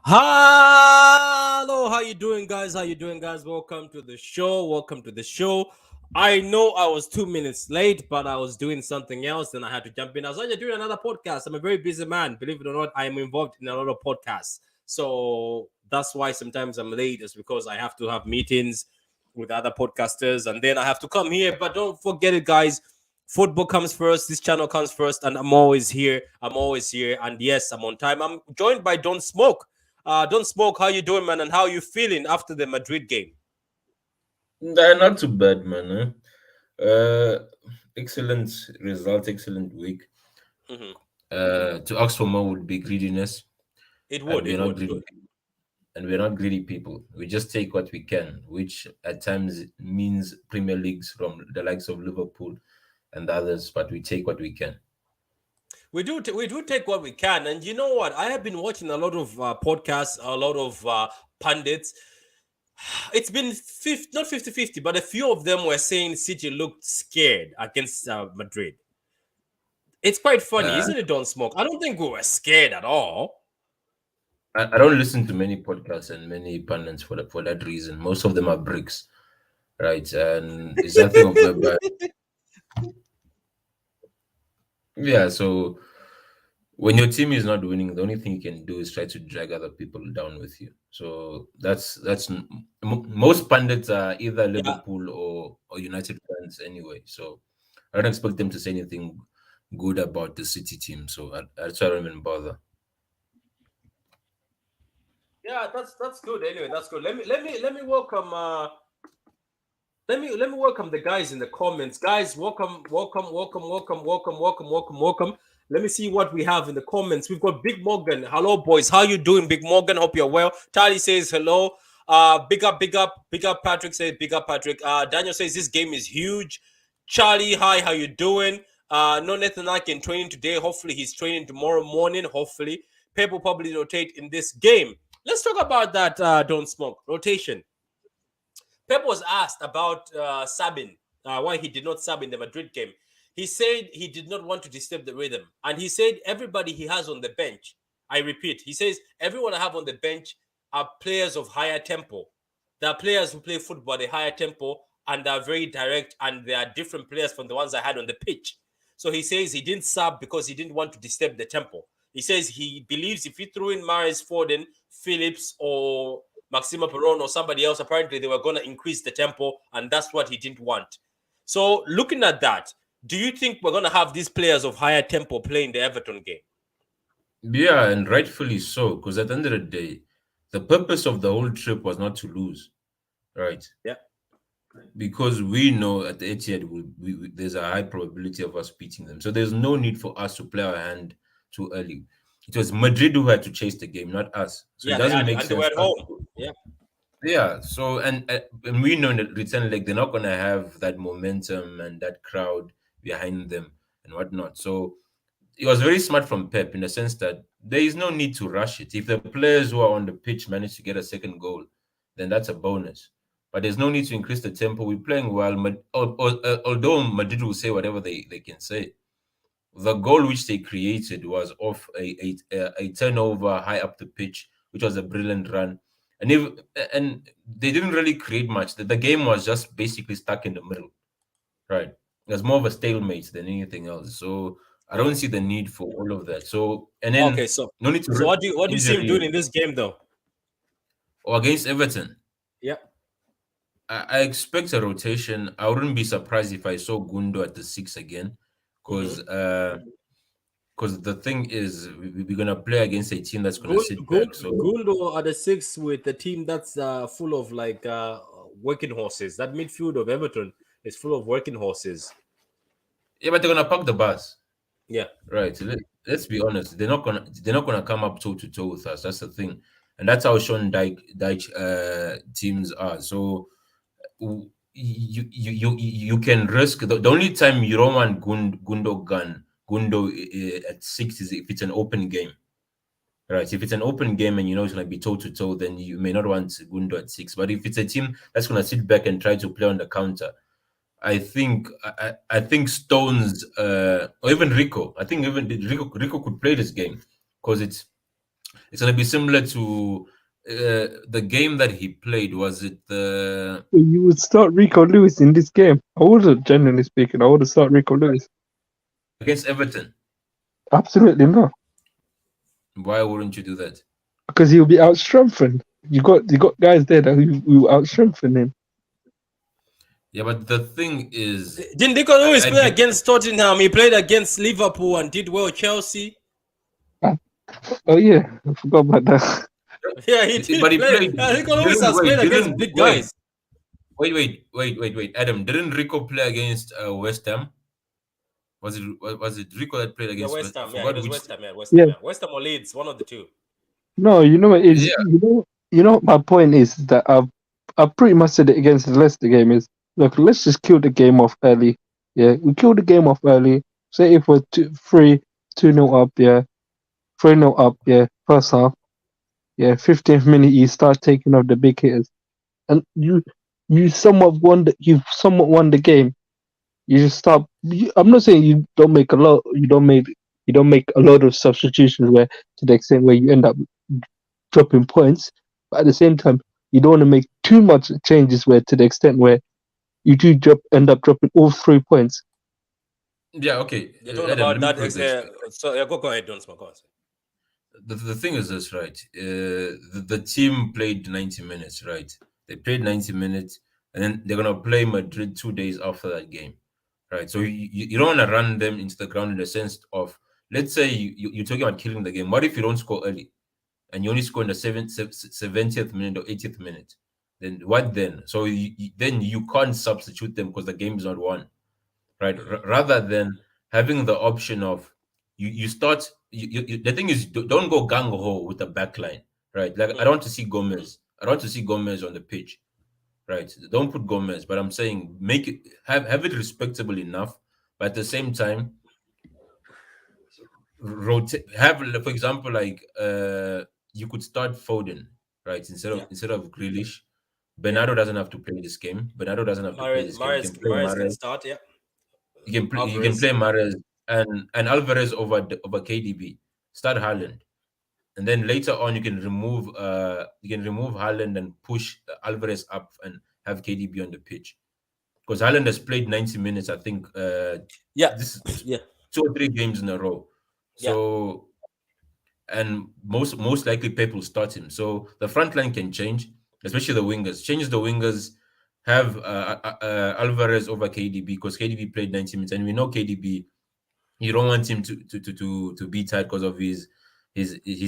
Hello, how you doing, guys? How you doing, guys? Welcome to the show. Welcome to the show. I know I was 2 minutes late, but I was doing something else, and I had to jump in. I was actually doing another podcast. I'm a very busy man. Believe it or not, I am involved in a lot of podcasts. So that's why sometimes I'm late, is because I have to have meetings with other podcasters, and then I have to come here. But don't forget it, guys. Football comes first. This channel comes first, and I'm always here. I'm always here, and yes, I'm on time. I'm joined by Don't Smoke. Don't Smoke, how you doing, man? And how you feeling after the Madrid game? Not too bad, man. Excellent result, excellent week. Mm-hmm. To ask for more would be greediness, It and would, we're it not would. greedy. And we're not greedy people. We just take what we can, which at times means Premier Leagues from the likes of Liverpool and others. But we take what we can. We do take what we can, and you know what? I have been watching a lot of podcasts, a lot of pundits. It's been not 50-50, but a few of them were saying City looked scared against Madrid. It's quite funny, Uh, isn't it, Don't Smoke? I don't think we were scared at all. I don't listen to many podcasts and many pundits for that reason. Most of them are bricks, right? And it's that thing of whereby, yeah. So when your team is not winning, the only thing you can do is try to drag other people down with you. So most pundits are either Yeah. Liverpool or United fans anyway. So I don't expect them to say anything good about the City team. So that's why I don't even bother. Yeah, that's good. Anyway, that's good. Let me welcome let me welcome the guys in the comments. Guys, welcome. Let me see what we have in the comments. We've got Big Morgan. Hello, boys. How you doing, Big Morgan? Hope you're well. Charlie says hello. Big up, Patrick says big up, Patrick. Daniel says this game is huge. Charlie, hi, how you doing? No, Nathan in training today. Hopefully, he's training tomorrow morning. Hopefully, Pep will probably rotate in this game. Let's talk about that. Don't smoke rotation. Pep was asked about Sabin, why he did not sub in the Madrid game. He said he did not want to disturb the rhythm. And he said everybody he has on the bench, I repeat, he says everyone I have on the bench are players of higher tempo. There are players who play football at a higher tempo and are very direct, and they are different players from the ones I had on the pitch. So he says he didn't sub because he didn't want to disturb the tempo. He says he believes if he threw in Maris Forden, Phillips, or Maximo Peron or somebody else, apparently they were going to increase the tempo, and that's what he didn't want. So, looking at that, do you think we're going to have these players of higher tempo playing the Everton game? Yeah, and rightfully so, because at the end of the day, the purpose of the whole trip was not to lose, right? Yeah. Because we know at the Etihad there's a high probability of us beating them. So there's no need for us to play our hand too early. It was Madrid who had to chase the game, not us. So it Yeah, they doesn't had, make and they were sense. at home. Yeah. Yeah. So and we know in the return leg they're not gonna have that momentum and that crowd behind them and whatnot. So it was very smart from Pep in the sense that there is no need to rush it. If the players who are on the pitch manage to get a second goal, then that's a bonus. But there's no need to increase the tempo. We're playing well. Although Madrid will say whatever they can say, the goal which they created was off a turnover high up the pitch, which was a brilliant run. And they didn't really create much. The game was just basically stuck in the middle, right? It was more of a stalemate than anything else. So I don't see the need for all of that. So and Okay, then so no need to so risk what do you see him injury doing in this game though? or against Everton. Yeah. I expect a rotation. I wouldn't be surprised if I saw Gundo at the six again, Mm-hmm. because the thing is we're gonna play against a team that's gonna sit back. So Gundo at the six with the team that's full of like working horses. That midfield of Everton is full of working horses. yeah, but they're gonna park the bus, Yeah. right? Let's be honest. They're not gonna come up toe to toe with us. That's the thing, and that's how Sean Dyche teams are. So you can risk the only time you don't want Gundo at six is if it's an open game, right? If it's an open game and you know it's going to be toe to toe, then you may not want Gundo at six. But if it's a team that's going to sit back and try to play on the counter, I think Stones or even Rico, I think even Rico could play this game because It's gonna be similar to the game that he played. Was it the You would start Rico Lewis in this game. I would have, generally speaking, I would have started Rico Lewis. against Everton? Absolutely not, Why wouldn't you do that? because he'll be out strengthened. You got guys there that who out strengthen him. Yeah, but the thing is, Didn't Nico Lewis I play get, against Tottenham? He played against Liverpool and did well. Chelsea. Ah, oh yeah, I forgot about that. Yeah, he did but he play. played. Nico Lewis Didn't has wait. played against Didn't big wait. guys. Wait. Adam, didn't Rico play against West Ham? Was it Rico that played Yeah, against West West? I Ham. Yeah, it forgot was which. West Ham. Yeah, West Ham. Yeah, Yeah, West Ham or Leeds, one of the two. no, you know what it is. Yeah, You know what my point is that I've pretty much said it against the Leicester game is look, let's just kill the game off early. Yeah, we kill the game off early. Say if we're 2-0 up, yeah, 3-0 up, yeah, first half, yeah, 15th minute you start taking off the big hitters, and you've somewhat won the game. You just stop. I'm not saying you don't make a lot. You don't make a lot of substitutions where to the extent where you end up dropping points, but at the same time, you don't want to make too much changes where to the extent where you do end up dropping all 3 points. yeah. Okay, You're talking Adam. about Let me that. put it this. So yeah, go ahead, don't smoke. Go on. The thing is this, right? The team played 90 minutes, right? They played 90 minutes, and then they're gonna play Madrid 2 days after that game, right? So you don't want to run them into the ground in the sense of, let's say you're talking about killing the game. What if you don't score early and you only score in the 70th minute or 80th minute? Then what then? So then you can't substitute them because the game is not won, right? Mhm. Rather than having the option of you start. The thing is, don't go gang ho with the back line, right? Like I Mhm. don't want to see Gomez. I don't want to see Gomez on the pitch, right? Don't put Gomez, but I'm saying make it have it respectable enough, but at the same time, rotate. Have, for example, like you could start Foden, right? Instead Yeah, of instead of Grealish. yeah. Bernardo doesn't have to play this game. Bernardo doesn't have to play this game. You can play Mares can Mahrez. start. Yeah, You can play Alvarez. Mahrez and Alvarez over KDB. Start Haaland, and then later on you can remove Haaland and push Alvarez up and have KDB on the pitch because Haaland has played 90 minutes. I think Yeah, this is yeah, 2 or 3 games in a row. yeah. So and most likely Pep will start him. So the front line can change, especially the wingers. Change the wingers. Have Alvarez over KDB because KDB played 90 minutes, and we know KDB. You don't want him to be tight because of his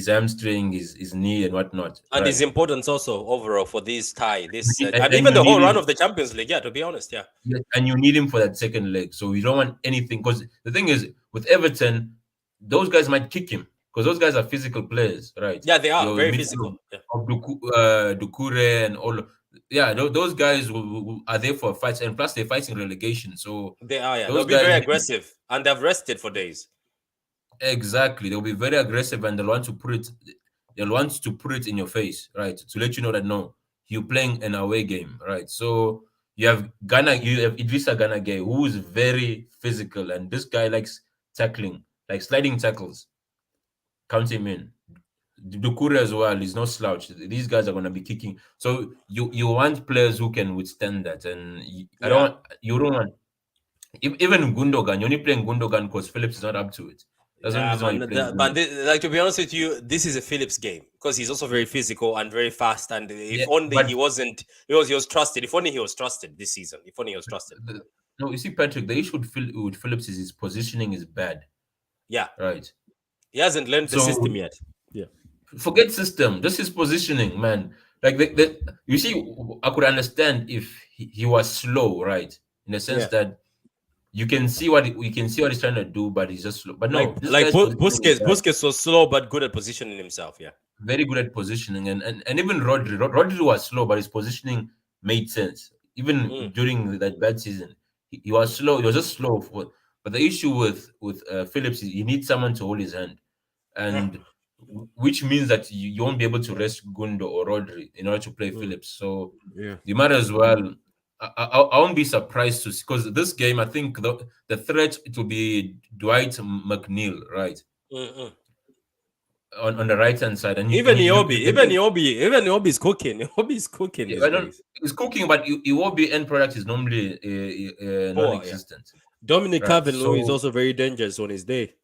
hamstring, his knee, and whatnot. And his Right, importance also overall for this tie, this and and even you the need whole run him. of the Champions League. Yeah, to be honest. Yeah, Yes, and you need him for that second leg. So you don't want anything because the thing is with Everton, those guys might kick him because those guys are physical players, right? yeah. They are Your very midfield physical. Yeah, of Dukure and all. Yeah, those guys are there for fights, and plus they're fighting relegation. So they are. Yeah, they'll those be guys very aggressive, and they've rested for days. exactly they'll be very aggressive, and they'll want to put it in your face, right? To let you know that no, you're playing an away game, right? So you have Idrissa Gana Gueye, who is very physical, and this guy likes tackling, like sliding tackles. Count him in. Dukure as well is no slouch. These guys are gonna be kicking. So you want players who can withstand that, and I Yeah, don't. You don't want even Gundogan. You're only playing Gundogan because Phillips is not up to it. That's the only yeah, reason why man. you're playing But Gundogan. like to be honest with you, this is a Phillips game because he's also very physical and very fast. And Yeah, if only but he wasn't, he was trusted. If only he was trusted this season. If only he was trusted. the, no, you see, Patrick, the issue with Phillips is his positioning is bad, Yeah, right? he hasn't learned the So system yet. Yeah, forget system, just his positioning, man. Like you see, I could understand if he was slow, right? In the sense yeah. that you can see what he's trying to do, but he's just slow. But Like no, this like guy's positioning is Busquets. bad. Busquets was slow but good at positioning himself. Yeah. Very good at positioning, and even Rodri was slow, but his positioning made sense. Even Mm, during that bad season, he was slow. He was just slow. But the issue with Phillips is you need someone to hold his hand, yeah. and which means that you won't be able to rest Gundo or Rodri in order to play Mm, Phillips. So yeah. you might as well. I won't be surprised to because this game, I think the threat it will be Dwight McNeil, right? Mm, mm. on the right hand side, and Even you Iobi, even Iobi is cooking. Iobi is cooking yeah, these I don't. days. It's cooking, but it will be end product is normally Poor, yeah. non-existent, Dominic right? Calvert-Lewin is So also very dangerous on his day.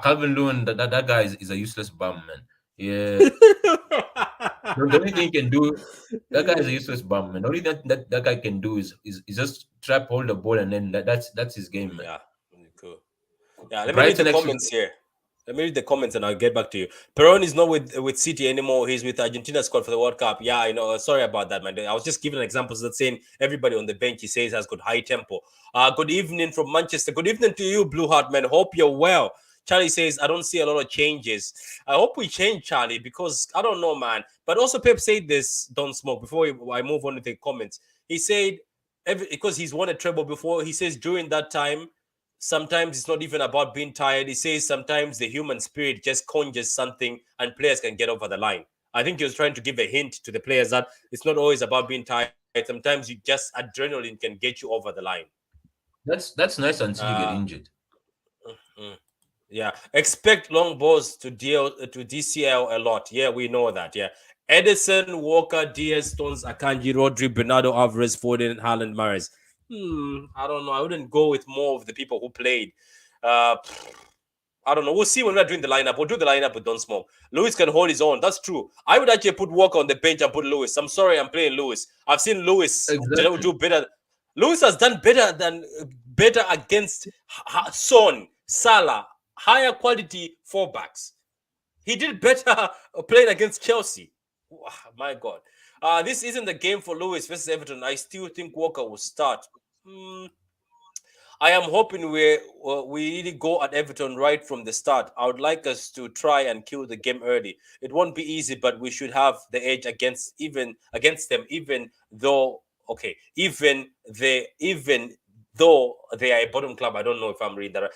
Calvin Lewin, that guy is a useless bum, man. Yeah, the only thing he can do, that guy is a useless bum, man. The only thing that guy can do is just trap, hold the ball, and then that's his game, man. Yeah, cool. Yeah, let me read the Brighton actually. comments here. Let me read the comments and I'll get back to you. Peron is not with City anymore. He's with Argentina squad for the World Cup. Yeah, I know. Sorry about that, man. I was just giving examples that saying everybody on the bench he says has got high tempo. Good evening from Manchester. Good evening to you, Blue Heart, man. Hope you're well. Charlie says, I don't see a lot of changes. I hope we change, Charlie, because I don't know, man. But also, Pep said this, Don't Smoke, before I move on to the comments. He said, because he's won a treble before, he says during that time, sometimes it's not even about being tired. He says sometimes the human spirit just conjures something and players can get over the line. I think he was trying to give a hint to the players that it's not always about being tired. Sometimes you just adrenaline can get you over the line. That's nice until you get Uh, injured. yeah, expect long balls to deal to DCL a lot. Yeah, we know that. Yeah, Edison, Walker, Diaz, Stones, Akanji, Rodri, Bernardo, Alvarez, Foden, Haaland, Mahrez. I don't know. I wouldn't go with more of the people who played. Uh, I don't know. We'll see when we're doing the lineup. We'll do the lineup with Don't Smoke. Lewis can hold his own. That's true. I would actually put Walker on the bench and put Lewis. I'm sorry, I'm playing Lewis. I've seen Lewis Exactly. do better. Lewis has done better against Son, Salah, higher quality fullbacks. He did better playing against Chelsea. My God. This isn't the game for Lewis versus Everton. I still think Walker will start. I am hoping we really go at Everton right from the start. I would like us to try and kill the game early. It won't be easy, but we should have the edge against them. Even though they are a bottom club. I don't know if I'm reading that right.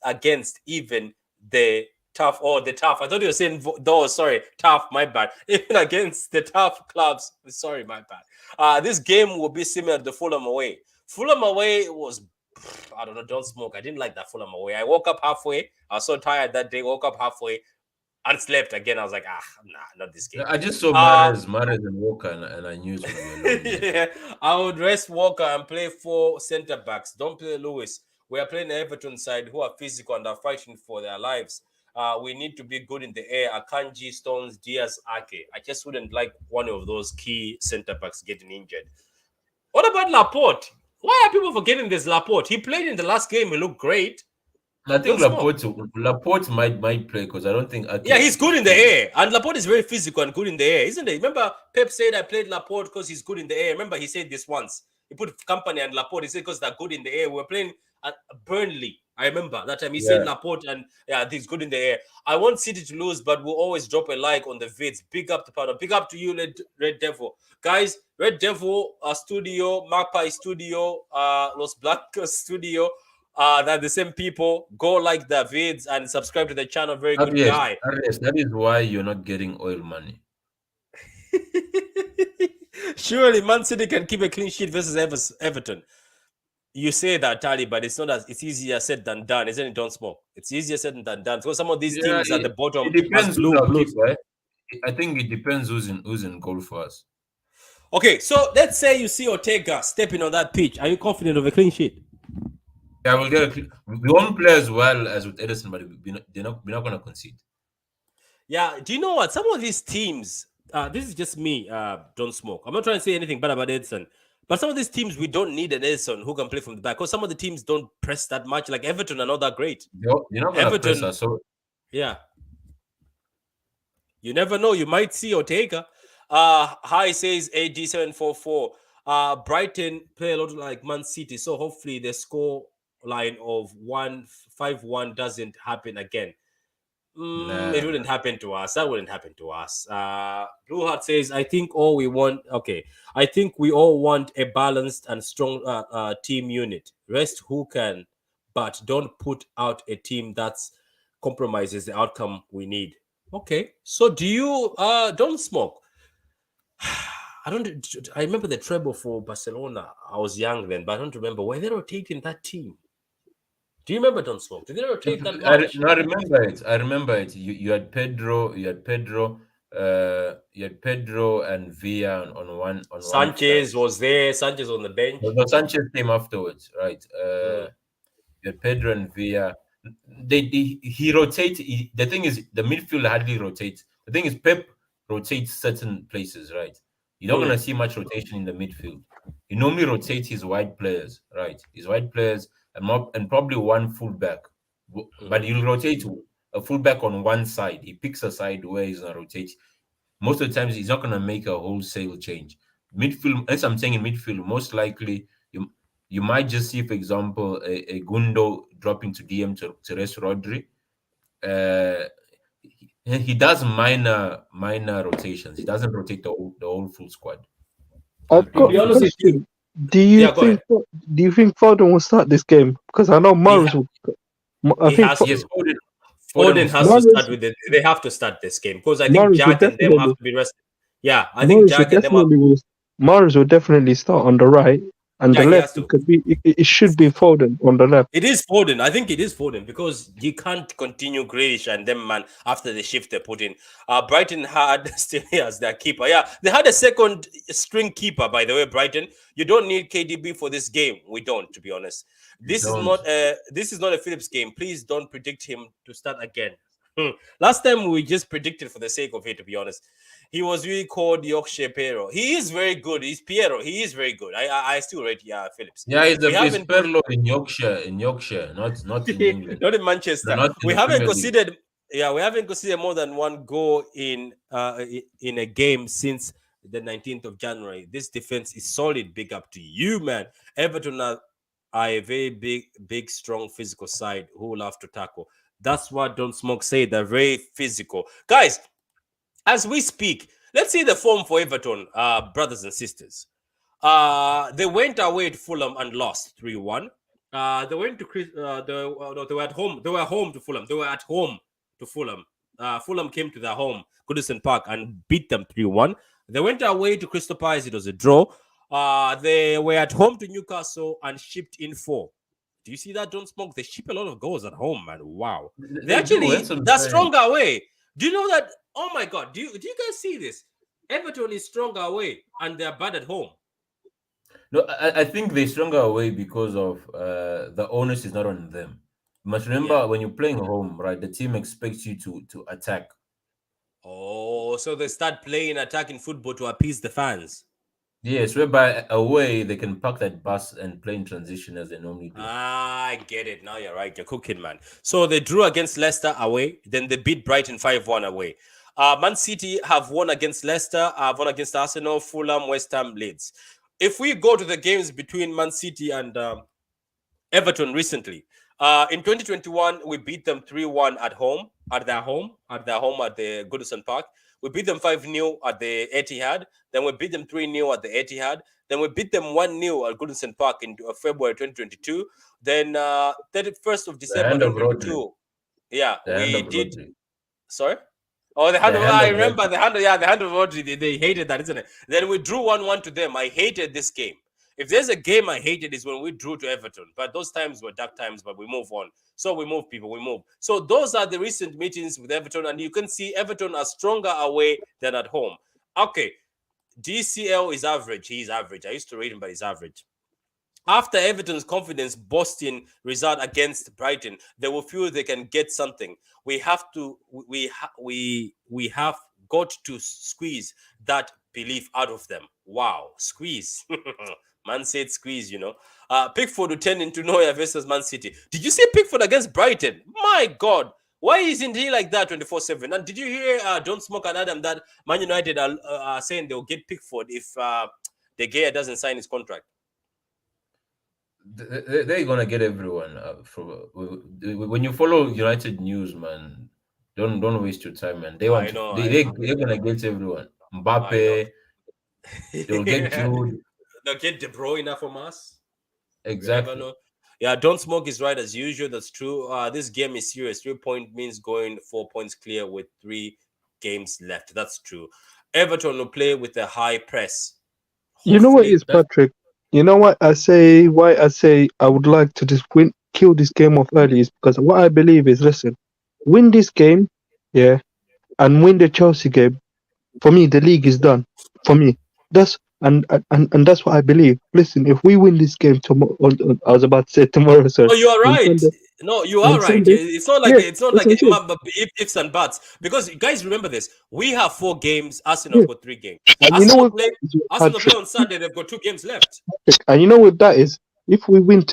Against even the tough or the tough. I thought you were saying though. Sorry, tough. My bad. Even against the tough clubs. Sorry, my bad. This game will be similar to Fulham away. Fulham away was, I don't know, Don't Smoke. I didn't like that Fulham away. I woke up halfway. I was so tired that day. Woke up halfway and slept again. I was like, nah, not this game. I just saw Uh, Mahrez and Walker, and I knew it's gonna be a long night. yeah, I would rest Walker and play 4 centre backs. Don't play Lewis. We are playing the Everton side who are physical and are fighting for their lives. We need to be good in the air. Akanji, Stones, Diaz, Ake. I just wouldn't like one of those key centre backs getting injured. What about Laporte? Why are people forgetting this Laporte? He played in the last game. He looked great. I think Don't Smoke. Laporte might play because I don't think Ake Yeah, he's good is in the fully. air. And Laporte is very physical and good in the air, isn't he? Remember, Pep said I played Laporte because he's good in the air. Remember, he said this once. He put Company and Laporte. He said because they're good in the air. We were playing at Burnley. I remember that time he said Yeah, Laporte and yeah, he's good in the air. I want City to lose, but we'll always drop a like on the vids. Big up to Powder. Big up to you, Red Devil. Guys, Red Devil Studio, Magpie Studio, Los Blancos Studio. They're the same people. Go like the vids and subscribe to the channel. Very good yes, guy. that is why you're not getting oil money. Surely Man City can keep a clean sheet versus Everton. You say that, Tali, but it's not as it's easier said than done, isn't it? Don't Smoke. It's easier said than done. Because some of these Yeah, teams at the it bottom as depends who's our blues. keeper. I think it depends who's in goal for us. Okay, so let's say you see Ortega stepping on that pitch. Are you confident of a clean sheet? Yeah, we'll get we won't play as well as with Edison, but we're not gonna concede. Yeah. Do you know what? Some of these teams, this is just me, Don't Smoke. I'm not trying to say anything bad about Edison. But some of these teams, we don't need an Edison who can play from the back. Because some of the teams don't press that much. Like Everton are not that great. They're not gonna press Everton, us. So yeah. You never know. You might see Ortega. Hi says AD744. Brighton play a lot like Man City, so hopefully the score line of 1-5-1 doesn't happen again. It nah. wouldn't happen to us. That wouldn't happen to us. Blue Heart says, I think all we want, okay. I think we all want a balanced and strong team unit. Rest who can, but don't put out a team that's compromises the outcome we need. Okay. So do you don't smoke? I remember the treble for Barcelona. I was young then, but I don't remember. Were they rotating that team? Do you remember Don't Smoke? Did they rotate that I, much? no, I remember it. I remember it. You had Pedro. You had Pedro and Villa on one side. Sanchez was there. Sanchez on the bench. No, Sanchez came afterwards, right? Mm, You had Pedro and Villa. He rotates. The thing is, the midfield hardly rotates. The thing is, Pep rotates certain places, right? You're not gonna mm, see much rotation in the midfield. He normally rotates his wide players, right? His wide players and probably one fullback. But mhm. he'll rotate a fullback on one side. He picks a side where he's gonna rotate. Most of the times, he's not gonna make a wholesale change. Midfield, as I'm saying in midfield, most likely you might just see, for example, a Gundo dropping to DM to rest Rodri. Uh, he does minor rotations. He doesn't rotate the whole full squad. I've To got be a honest with you, question. Do you yeah, go ahead. think do you think Foden will start this game? Because I know He Mahrez ha- will. I he think has Yes, to. Foden will Foden has start. to start Mahrez with it. They have to start this game because I think Mahrez will Jack and them have definitely to be rested. Yeah, I think Mahrez will Jack and them have. definitely will Mahrez will definitely start on the right, and the Yeah, he left has it to. could be it should be Foden on the left. It is Foden. I think it is Foden because you can't continue Grealish and them man after the shift they put in. Brighton had still as their keeper. Yeah, they had a second string keeper, by the way. Brighton, you don't need KDB for this game. We don't, to be honest. You don't. This is not a Phillips game. Please don't predict him to start again. Last time we just predicted for the sake of it, to be honest. He was really called Yorkshire Piero. He is very good. He's Piero. He is very good. I still rate Phillips. Yeah, We he's haven't Perlo in Yorkshire, not in England. not in Manchester. Not in We the haven't Premier League. conceded. Yeah, we haven't conceded more than one goal in a game since the 19th of January. This defense is solid. Big up to you, man. Everton are a very big, strong physical side who love to tackle. That's what Don't Smoke say. They're very physical, guys. As we speak, let's see the form for Everton, brothers and sisters. They went away to Fulham and lost 3-1. They went to no, they were at home. They were home to Fulham. They were at home to Fulham. Fulham came to their home, Goodison Park, and beat them 3-1. They went away to Crystal Palace. It was a draw. They were at home to Newcastle and shipped in 4. Do you see that? Don't Smoke. They ship a lot of goals at home, man. Wow. They They do. That's actually what I'm they're saying. stronger away. Do you know that? Oh my God. Do you guys see this? Everton is stronger away and they're bad at home. No, I think they're stronger away because of the onus is not on them. You must Yeah. remember when you're playing home, right? The team expects you to attack. Oh, so they start playing attacking football to appease the fans. Yes, whereby away they can park that bus and play in transition as they normally do. I get it. Now you're right. You're cooking, man. So they drew against Leicester away. Then they beat Brighton 5-1 away. Man City have won against Leicester, have won against Arsenal, Fulham, West Ham, Leeds. If we go to the games between Man City and Everton recently, in 2021, we beat them 3-1 at home, at their home at the Goodison Park. We beat them 5-0 at the Etihad. Then we beat them 3-0 at the Etihad. Then we beat them 1-0 at Goodison Park in February 2022. Then 31st of The December hand of Rodri. 2022. Yeah, The hand we of did. Rodri. Sorry? Oh, the hand The of hand I of remember Rodri. the hand. Yeah, the hand of Rodri. They hated that, isn't it? Then we drew 1-1 to them. I hated this game. If there's a game I hated, is when we drew to Everton. But those times were dark times. But we move on. So we move, people. We move. So those are the recent meetings with Everton, and you can see Everton are stronger away than at home. Okay, DCL is average. He's average. I used to rate him, but he's average. After Everton's confidence boosting result against Brighton, they will feel they can get something. We have got to squeeze that belief out of them. Wow, squeeze. Man said squeeze, you know. Pickford will turn into Neuer versus Man City. Did you see Pickford against Brighton? My God, why isn't he like that 24/7? And did you hear Don't Smoke and Adam that Man United are saying they'll get Pickford if De Gea doesn't sign his contract? They're gonna get everyone. When you follow United news, man, don't waste your time, man. They want I to. know, They're gonna get everyone. I know. Mbappe. They'll get Jude. They'll get De Bruyne from us. You never Exactly. know. Yeah, Don't Smoke is right as usual. That's true. This game is serious. 3 point means going 4 points clear with 3 games left. That's true. Everton will play with a high press. You know what Hopefully, is Patrick? You know what I say? Why I say I would like to just win kill this game off early is because what I believe is, listen, win this game, yeah, and win the Chelsea game. For me, the league is done. For me, that's and that's what I believe. Listen, if we win this game tomorrow, I was about to say tomorrow, sorry, Oh, you are on right. Sunday, No, you on are right. Sunday, It's not like yeah, it's not that's like what I'm saying. ifs and buts. Because you guys remember this. We have 4 games. Arsenal Yeah, have got 3 games. and you know Arsenal what, play. Arsenal play Patrick, on Sunday. They've got 2 games left. and you know what that is. If we win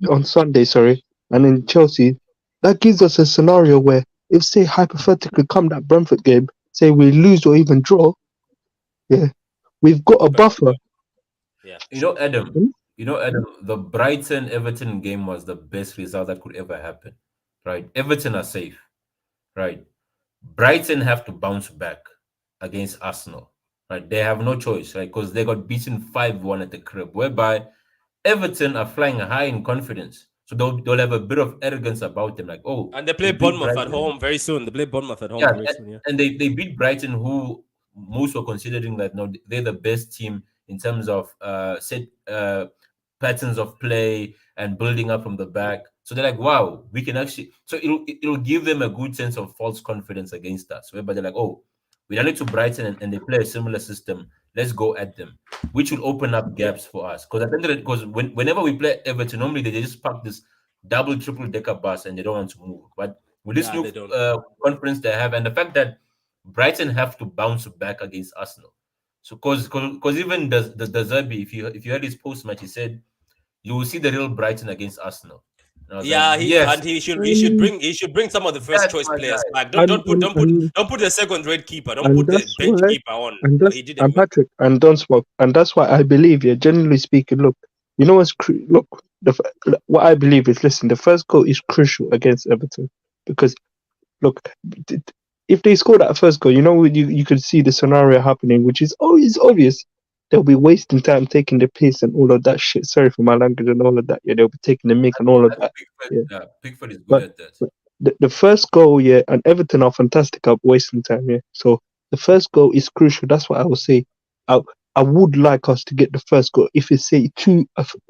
on Sunday, sorry, and in Chelsea, that gives us a scenario where, if say hypothetically come that Brentford game, say we lose or even draw, yeah, we've got a We're back to buffer. back. Yeah. You know, Adam. Hmm? You know, Adam. The Brighton Everton game was the best result that could ever happen. Right? Everton are safe. Right? Brighton have to bounce back against Arsenal. Right? They have no choice, right? Because they got beaten 5-1 at the crib, whereby Everton are flying high in confidence. So they'll have a bit of arrogance about them, like, oh, And they we play beat Bournemouth at Brighton. home very soon. They play Bournemouth at home Yeah, very soon. Yeah. and they beat Brighton, who most were considering that no, they're the best team in terms of set patterns of play and building up from the back. So they're like, wow, we can actually. So it'll give them a good sense of false confidence against us, whereby they're like, oh, we done it to Brighton and they play a similar system. Let's go at them, which will open up Yeah. gaps for us. Because because whenever we play Everton, normally they just park this double, triple decker bus and they don't want to move. But with this Yeah. new They don't. confidence they have, and the fact that Brighton have to bounce back against Arsenal. So, because even the Zerbi, if you heard his post match, he said you will see the real Brighton against Arsenal. And I was like, Yeah, yes, Um, he should bring some of the first that's choice my players guy. back. Don't put the second rate keeper. Don't and put the that's bench why, keeper on. and He did it and well. Patrick, and don't smoke, and that's why I believe, yeah, generally speaking, look, you know what's look, what I believe is, listen, the first goal is crucial against Everton because, look, d- d- if they score that first goal, you could see the scenario happening, which is always obvious. They'll be wasting time taking the piss and all of that shit. Sorry for my language and all of that. Yeah, they'll be taking the mick and all of that. Pickford, Yeah. yeah, Pickford is good But, at that. but the first goal, yeah, and Everton are fantastic at wasting time, yeah. So the first goal is crucial. That's what I would say. I I would like us to get the first goal. If it's say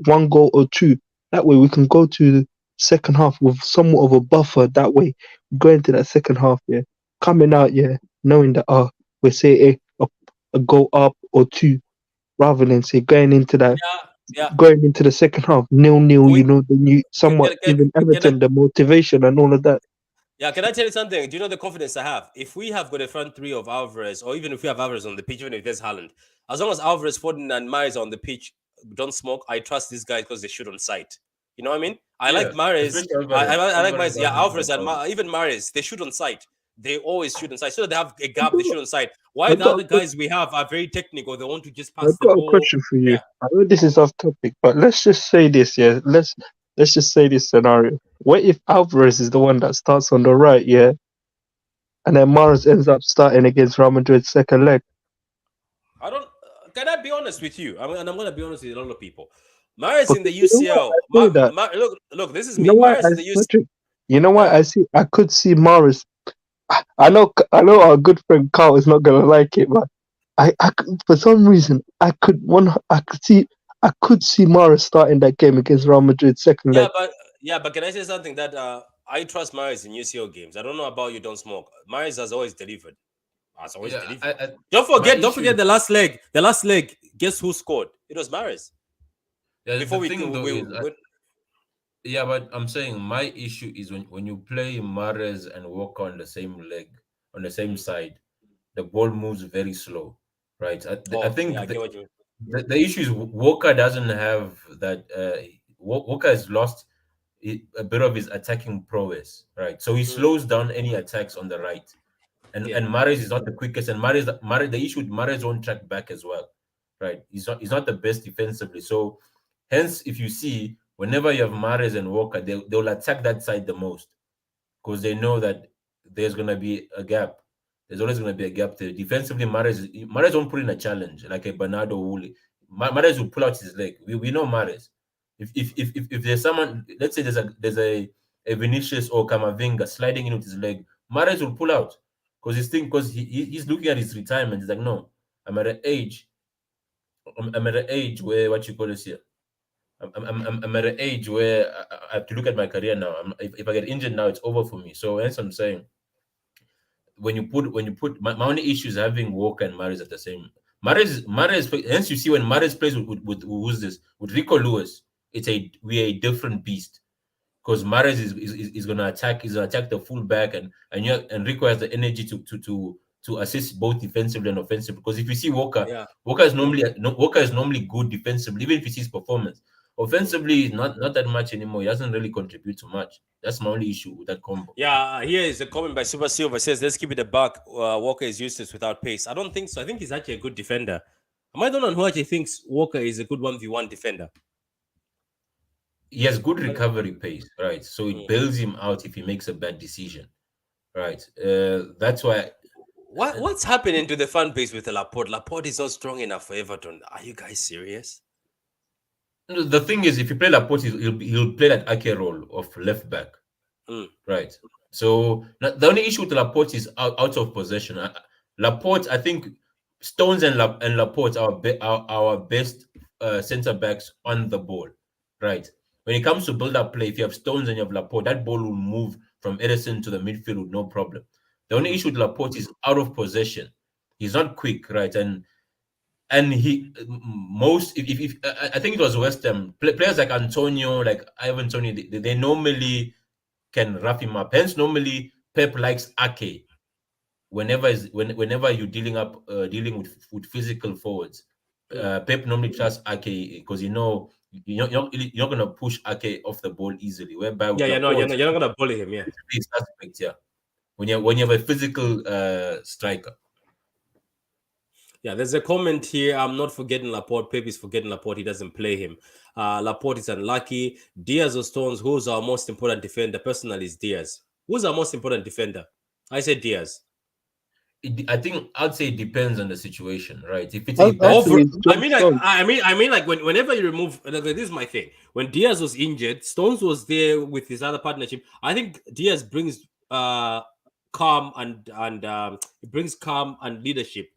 one goal or two, that way we can go to the second half with somewhat of a buffer. That way, go into that second half, yeah, coming out, yeah, knowing that we say a goal up or two, rather than say Yeah, yeah. going into the second half 0-0, We then you somewhat giving can I, Everton the motivation and all of that. yeah, can I tell you something? Do you know the confidence I have? If we have got a front three of Alvarez, or even if we have Alvarez on the pitch, even if there's Haaland, as long as Alvarez, Foden, and Mares are on the pitch, don't smoke. I trust these guys because they shoot on sight. You know what I mean? I Yeah, like Mares. especially I, Alvarez. I, I like Alvarez Mares. Yeah, doesn't Alvarez have and all. Even Mares, they shoot on sight. They always shoot on sight. So they have a I gap. They got, shoot on sight. Why I the got, other guys we have are very technical? They want to just I pass the got a ball. question for you. Yeah, I know this is off topic, but let's just say this, yeah. Let's just say this scenario. What if Alvarez is the one that starts on the right, yeah, and then Mars ends up starting against Real Madrid's second leg? I don't. Can I be honest with you? And I'm gonna be honest with a lot of people. Mares in Because the you know why UCL. I say that? Look. This is You know me. why Mares in the UCL. Patrick? You know why Yeah. I could see Morris. I know our good friend Carl is not gonna like it, but for some reason I could see Morris starting that game against Real Madrid second Yeah, leg. but can I say something that I trust Mares in UCL games. I don't know about you. Don't smoke. Mares has always delivered. Has always Yeah, delivered. I, Don't my forget. Don't issue forget is the last leg. The last leg. Guess who scored? It was Mares. yeah. Before The thing though is, yeah, but I'm saying my issue is when you play Mares and Walker on the same leg on the same Mm. side, the ball moves very slow, right? I Oh yeah, I think get what you. the issue is Walker doesn't have that. Walker has lost a bit of his attacking prowess, right? So he Mm. slows down any attacks on the right. Yeah. And Mahrez is not the quickest, and Mahrez the issue with Mahrez won't track back as well, right? He's not the best defensively. So hence, if you see, whenever you have Mahrez and Walker, they'll attack that side the most because they know that there's gonna be a gap. There's always gonna be a gap there. Defensively, Mahrez won't put in a challenge like a Bernardo Woolley. Mahrez will pull out his leg. We know Mahrez. If there's someone, let's say there's a Vinicius or Camavinga sliding in with his leg, Mahrez will pull out because he's looking at his retirement. He's like, no, I'm at an age. I'm at an age where what you call this here. I'm at an age where I have to look at my career now. If I get injured now, it's over for me. So hence I'm saying when you put my only issue is having Walker and Mares at the same. Mares hence you see when Mares plays with who's this with Rico Lewis, we're a different beast because Mares is gonna attack. He's gonna attack the fullback, and Rico has the energy to assist both defensively and offensively. Because if you see Walker, Yeah. Walker is normally good defensively, even if you see his performance. Mm. Offensively, not that much anymore. He doesn't really contribute too much. That's my only issue with that combo. Yeah, here is a comment by Super Silver says, let's keep it a buck. Walker is useless without pace. I don't think so. I think he's actually a good defender. Am I the one who actually thinks Walker is a good 1v1 defender? He has good But- recovery pace, right? So it Mm. bails him out if he makes a bad decision, right? That's why. What's happening to the fan base with Laporte? Laporte is not strong enough for Everton. Are you guys serious? The thing is, if you play Laporte, he'll play that Ake role of left back, Mm. right? So the only issue with Laporte is out of possession. Laporte, I think Stones and Laporte are our best centre backs on the ball, right? When it comes to build up play, if you have Stones and you have Laporte, that ball will move from Edison to the midfield with no problem. The only issue with Laporte is out of possession. He's not quick, right? And he most if I think it was West Ham players like Antonio, like Ivan Tony, they normally can rough him up. Hence, normally Pep likes Ake whenever you're dealing with physical forwards. Pep normally trusts Ake because you're not gonna push Ake off the ball easily. Whereby with Yeah, yeah, no, Laporte, you're not gonna bully him. Yeah. it's suspect, yeah. When you have a physical striker. Yeah, there's a comment here. I'm not forgetting Laporte. Pep is forgetting Laporte. He doesn't play him. Laporte is unlucky. Diaz or Stones, who's our most important defender? Personally, is Diaz. Who's our most important defender? I said Diaz. I think I'd say it depends on the situation, right? If it's a Actually, bad Over. it's John Stones. I mean, like whenever you remove, like, this is my thing. When Diaz was injured, Stones was there with his other partnership. I think Diaz brings calm and it brings calm and leadership.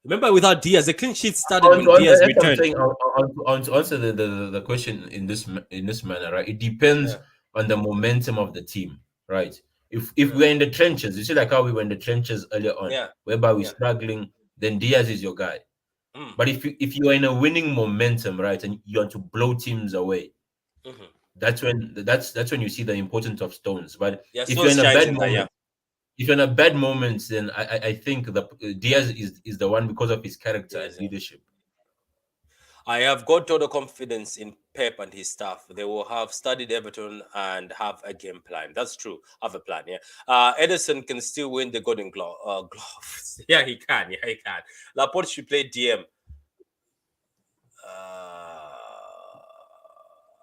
Remember, without Diaz, the clean sheet started when Diaz That's what I'm returned. saying. To answer the question in this manner, right? It depends Yeah. on the momentum of the team, right? If we're in the trenches, you see like how we were in the trenches earlier on, Yeah. whereby we're Yeah. struggling, then Diaz is your guy. Mm. But if you're in a winning momentum, right, and you want to blow teams away, Mhm. that's when you see the importance of Stones. But Yeah, if you're Stones in a shines bad in that. Yeah. moment, if you're in a bad moment, then I think the Diaz is the one because of his character and Yes. Yeah. leadership. I have got total confidence in Pep and his staff. They will have studied Everton and have a game plan. That's true. Have a plan. Yeah. Edison can still win the Golden Gloves. Yeah, he can. Yeah, he can. Laporte should play DM.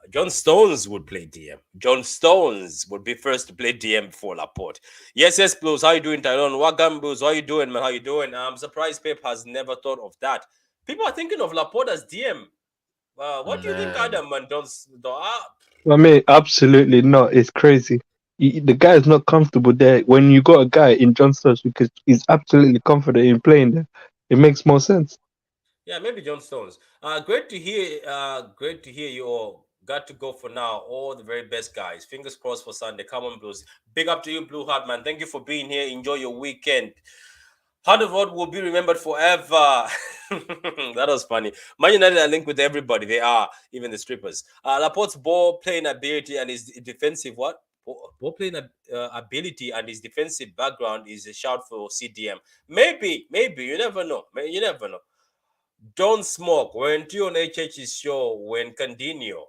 John Stones would play DM. John Stones would be first to play DM before Laporte. Yes, Blues. How you doing, Tyrone? Wagam Blues. How you doing, man? How you doing? I'm surprised Pep has never thought of that. People are thinking of Laporte as DM. What do you think, Nah. Adam? And I mean, absolutely not. It's crazy. The guy is not comfortable there. When you got a guy in John Stones because he's absolutely confident in playing there, it makes more sense. yeah, maybe John Stones. Great to hear. Great to hear you all. Got to go for now. All the very best, guys. Fingers crossed for Sunday. Come on, Blues. Big up to you, Blue Heart, man. Thank you for being here. Enjoy your weekend. Huddersfield will be remembered forever. That was funny. Man United are linked with everybody. They are, even the strippers. Laporte's ball playing ability and his defensive what? Ball playing ability and his defensive background is a shout for CDM. Maybe. You never know. You never know. Don't smoke. When on HH's show, when Candino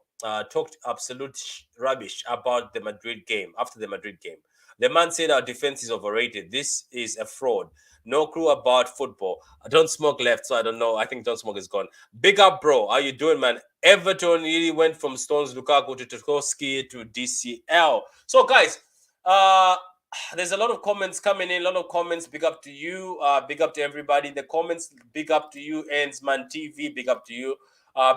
talked absolute rubbish about the Madrid game, after the Madrid game, the man said our defense is overrated. This is a fraud. No clue about football. Don't smoke left, so I don't know. I think Don't Smoke is gone. Big up, bro. How you doing, man? Everton really went from Stones, Lukaku to Tarkowski to DCL. So, guys, there's a lot of comments coming in, a lot of comments. Big up to you, big up to everybody in the comments. Big up to you, Ensman TV. Big up to you,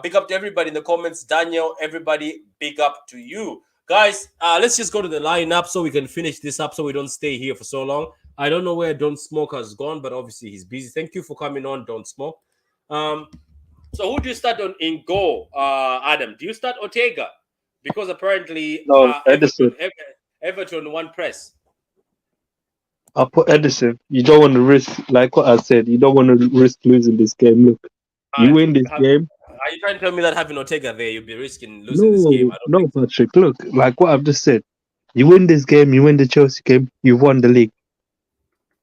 big up to everybody in the comments. Daniel, everybody, big up to you, guys. Let's just go to the lineup so we can finish this up, so we don't stay here for so long. I don't know where Don't Smoke has gone, but obviously he's busy. Thank you for coming on, Don't Smoke. So who do you start on in goal, Adam? Do you start Ortega? Because apparently No, Edison. Everton one press. I'll put Edison. You don't want to risk, like what I said, you don't want to risk losing this game. Look, you win this game. Are you trying to tell me that having Ortega there, you'll be risking losing this game? No, I don't no, think so. Patrick. Look, like what I've just said. You win this game, you win the Chelsea game, you've won the league.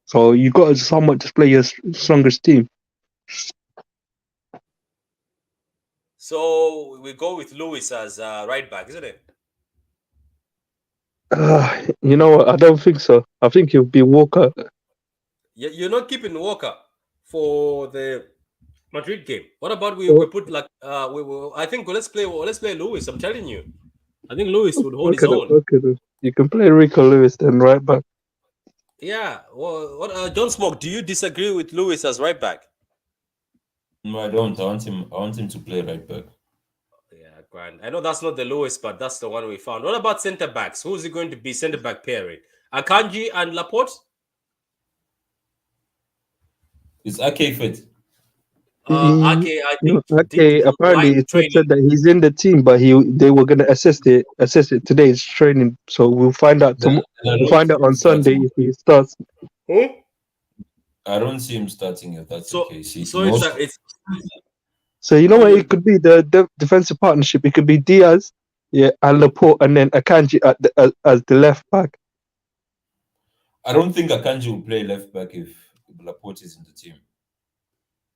So you got to somewhat display your strongest team. So we go with Lewis as right back, isn't it? You know what? I don't think so. I think it'll be Walker. You're not keeping Walker for the Madrid game. What about we Oh, put like I think let's play Lewis. I'm telling you, I think Lewis would hold his okay, own. okay. You can play Rico Lewis then right back. Yeah. Well, what John Smoke? Do you disagree with Lewis as right back? No, I don't. I want him to play right back. Yeah, grand. I know that's not the Lewis, but that's the one we found. What about centre backs? Who's it going to be centre back pairing? Akanji and Laporte? Is Ake fit? Ake, I No, think did okay. Apparently, light it's not training. said that he's in the team, but they were gonna assess it today's training. So we'll find out Then, tomorrow. then I We'll don't find see out him on Sunday starting. if he starts. Huh? I don't see him starting if that's the So case. so Most it's So you know so what? you It could be the defensive partnership. It could be Diaz, yeah, and Laporte, and then Akanji as the left back. I don't think Akanji will play left back if Laporte is in the team.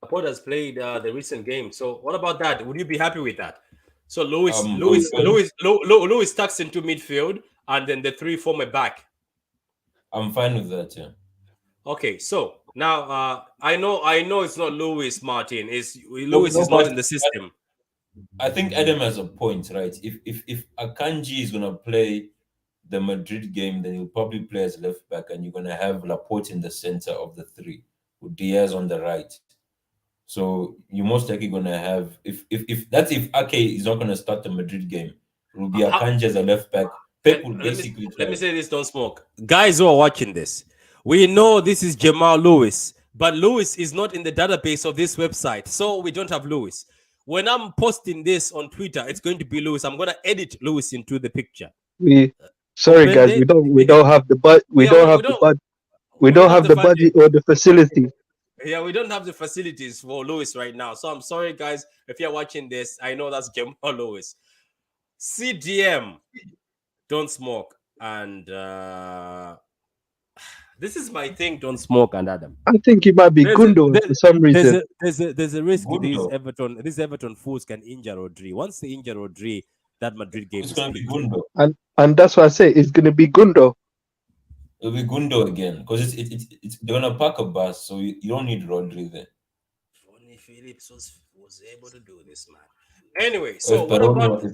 Laporte has played the recent game. So what about that? Would you be happy with that? So Lewis Will Lewis Pep, Lewis Lewis tucks into midfield and then the three form a back. I'm fine with that. Yeah. Okay, so now I know it's not Lewis Martin. Is No, Lewis no, is not but in the system. I think Adam has a point, right? If Akanji is gonna play the Madrid game, then he'll probably play as left back, and you're gonna have Laporte in the center of the three, with Diaz on the right. So you're most likely gonna have if Ake is not gonna start the Madrid game, it will be How, Akanji as a left back. let, Pep will let me basically let me try. say this, don't smoke. Guys who are watching this, we know this is Jamal Lewis, but Lewis is not in the database of this website, so we don't have Lewis. When I'm posting this on Twitter, it's going to be Lewis. I'm gonna edit Lewis into the picture. We sorry guys, Comprende? we don't have the we Yeah, don't have the we we don't don't have have the the funding. budget or the facility. Yeah, we don't have the facilities for Lewis right now. So I'm sorry, guys, if you're watching this. I know that's Jamal Lewis. CDM, don't smoke, and this is my thing. Don't smoke, and Adam. I think it might be There's a Gundogan there, for some reason. there's a risk Gundo. These Everton fools can injure Rodri. Once they injure Rodri, that Madrid game It's is gonna be peak. Gundo. And that's why I say it's gonna be Gundo. It'll be Gundo again because it's they're gonna pack a bus, so you don't need Rodri there. If only Phillips was able to do this, man. Anyway, Or so what about If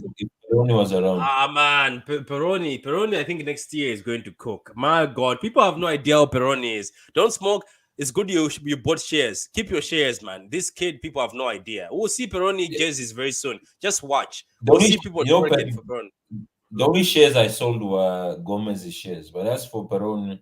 Peroni was around. man, Peroni, I think next year is going to cook. My God, people have no idea how Peroni is. Don't smoke. It's good you bought shares. Keep your shares, man. This kid, people have no idea. We'll see Peroni jerseys very soon. Just watch. The We'll only see people you know twerking for Peroni. the only shares I sold were Gomez's shares, but as for Peroni,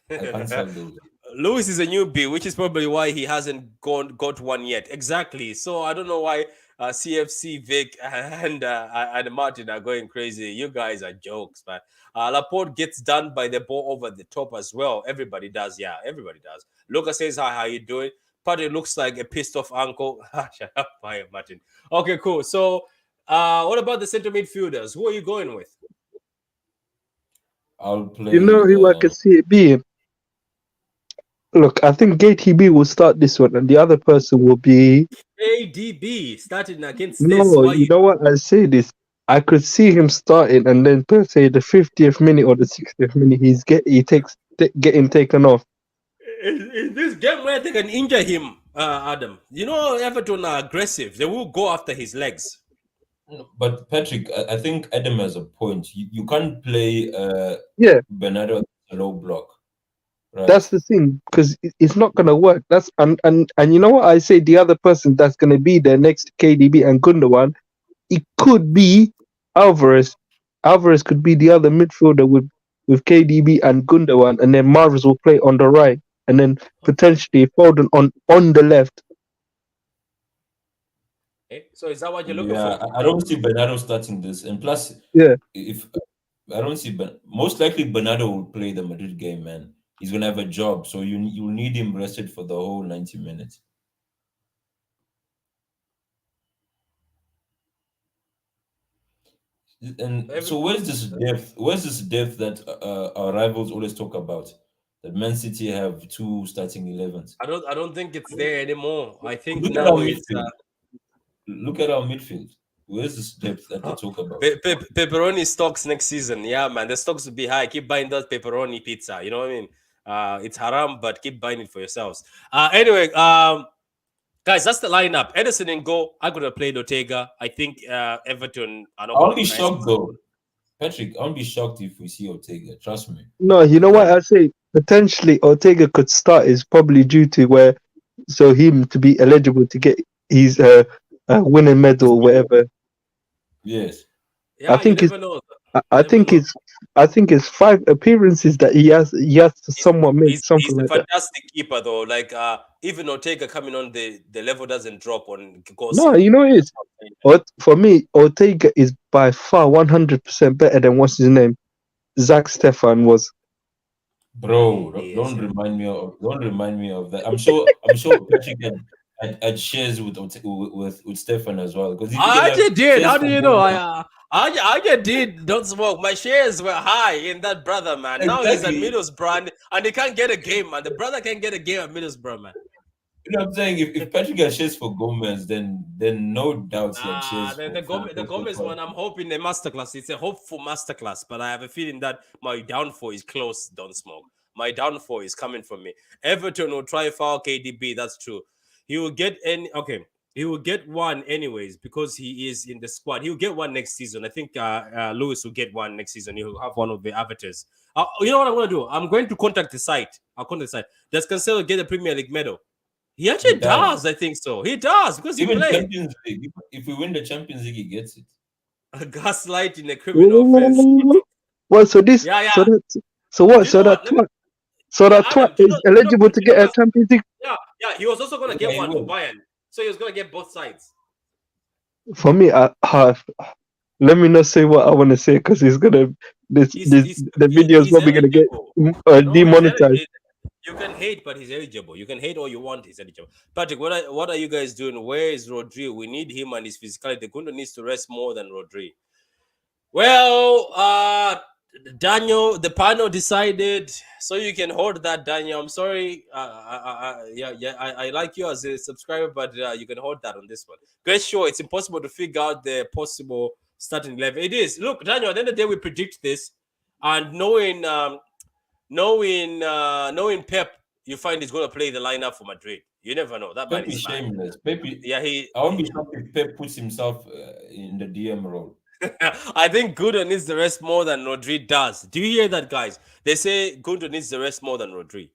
I can't sell those. Lewis is a newbie, which is probably why he hasn't got one yet. Exactly. So I don't know why CFC Vic and Martin are going crazy. You guys are jokes, man. Laporte gets done by the ball over the top as well. Everybody does. Yeah, everybody does. Lucas says, hi, how you doing? Paddy looks like a pissed off uncle. Shut up, Martin. Okay, cool. So what about the center midfielders? Who are you going with? I'll play. You know who I could see it being? Look, I think GTB will start this one, and the other person will be ADB starting against this. no. You know what? I say this. I could see him starting, and then per se the 50th minute or the 60th minute, he takes getting taken off. In this game where they can injure him, Adam. You know, Everton are aggressive. They will go after his legs. But Patrick, I think Adam has a point. You can't play Yeah, Bernardo low block, right? that's the thing because it's not gonna work. That's and you know what I say? The other person that's gonna be there next to KDB and Gundogan, it could be Alvarez. Alvarez could be the other midfielder with KDB and Gundogan, and then Marvis will play on the right, and then potentially Foden on the left. So is that what you're looking Yeah, for? I don't see Bernardo starting this, and plus, Yeah. if I don't see, most likely Bernardo will play the Madrid game, man. He's gonna have a job, so you'll need him rested for the whole 90 minutes. And Every, so where's this depth? Where's this depth that our rivals always talk about? That Man City have two starting 11s. I don't think it's there anymore. I think Look at our now it's midfield. Look at our midfield. Where's this depth that they talk about? pepperoni stocks next season. Yeah, man, the stocks will be high. Keep buying that pepperoni pizza. You know what I mean? It's haram, but keep buying it for yourselves. Anyway, guys, that's the lineup. Edison and goal. I'm gonna play Ortega. I think Everton are not I won't gonna be press. shocked though, Patrick. I won't be shocked if we see Ortega. Trust me. No, you know what I say? Potentially Ortega could start is probably due to where so him to be eligible to get his winning medal or whatever. Yes. I Yeah, you think it's never know. I You never think know. it's 5 appearances that he has to He's somewhat make he's something a like that. fantastic keeper though. Like even Ortega coming on, the level doesn't drop on No, Gossi. you know it is. For me, Ortega is by far 100% better than what's his name, Zach Stefan was. Bro, He is, don't yeah. remind me of that. I'm sure Patrick had shares with Stefan as well. Because if you I get a actually did. shares How do for you know? Gomez, I just did. Don't smoke. My shares were high in that brother, man. Now he's at exactly. Middlesbrough and he can't get a game, man. The brother can't get a game at Middlesbrough, man. You know what I'm saying? If Patrick had shares for Gomez, then no doubt he had Nah, shares the, for the, Gomez, the Gomez for one, I'm hoping a masterclass. It's a hopeful masterclass, but I have a feeling that my downfall is close. Don't smoke. My downfall is coming from me. Everton will try foul KDB. That's true. He will get any. Okay, he will get one anyways because he is in the squad. He will get one next season. I think Lewis will get one next season. He will have one of the avatars. You know what I'm going to do? I'm going to contact the site. I'll contact the site. Does Cancelo get a Premier League medal? He he actually does. does. I think so. He does because he Even played. Champions League. If we win the Champions League, he gets it. A gaslight in a criminal offense. Well, so this, Yeah, so yeah. that, so what? Do you know what? Let me. So Yeah, that twat Adam. Do you is know? Do you know? eligible to Do you know get a what? Champions League. Yeah, yeah. He was also gonna Yeah, get he one for will. Bayern, so he was gonna get both sides. For me, let me not say what I want to say because it's gonna the video is He's probably gonna get eligible. No, demonetized. you can hate, but he's eligible. You can hate all you want. He's eligible. Patrick, what are you guys doing? Where is Rodri? We need him and his physicality. Gundo needs to rest more than Rodri. Well, Daniel, the panel decided, so you can hold that, Daniel. I'm sorry. I like you as a subscriber, but you can hold that on this one. Great show. It's impossible to figure out the possible starting 11. It is. Look, Daniel, at the end of the day, we predict this, and knowing Pep, you find he's going to play the lineup for Madrid. You never know. That man Pep is is mad. shameless. Yeah, I won't be shocked if Pep puts himself in the DM role. I think Gundo needs the rest more than Rodri does. Do you hear that, guys? They say Gundo needs the rest more than Rodri.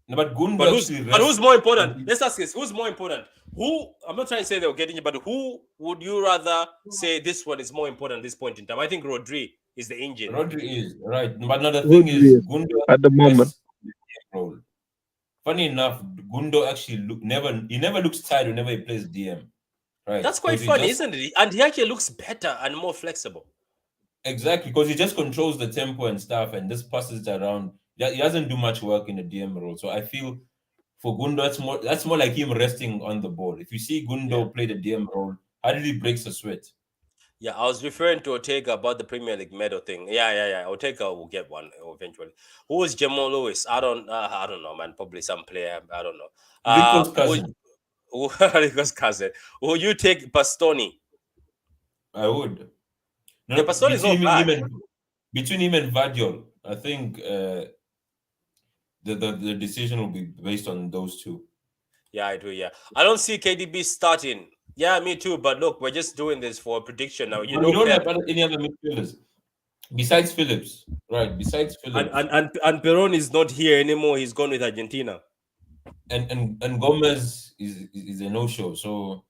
No, but But Gundo who's actually but rests. who's more important? Let's ask this: who's more important? Who? I'm not trying to say they'll get injured, but who would you rather say this one is more important at this point in time? I think Rodri is the engine. Rodri is right, but now the thing is, Rodri Gundo at the moment. rests in the DM role. Funny enough, Gundo actually never looks tired whenever he plays DM, right? That's quite Because he funny, just isn't it? And he actually looks better and more flexible. exactly because he just controls the tempo and stuff, and just passes it around. Yeah, he doesn't do much work in the DM role, so I feel for Gundo that's more like him resting on the ball. If you see Yeah. Gundo play the DM role, hardly breaks a sweat. Yeah, I was referring to Ortega about the Premier League medal thing. Yeah. Ortega will get one eventually. Who is Jamal Lewis? I don't know, man. Probably some player. I don't know. Rico's cousin, Rico's cousin. Will you take Bastoni? I would. Yeah, No, Bastoni is not bad. between him and Vadiol, I think the decision will be based on those two. Yeah, I do. Yeah, I don't see KDB starting. Yeah, me too. But look, we're just doing this for a prediction now. You But we know, don't Pep have any other midfielders besides Phillips, right? Besides and Phillips and and, and Peron is not here anymore. He's gone with Argentina. and Gomez is a no show. So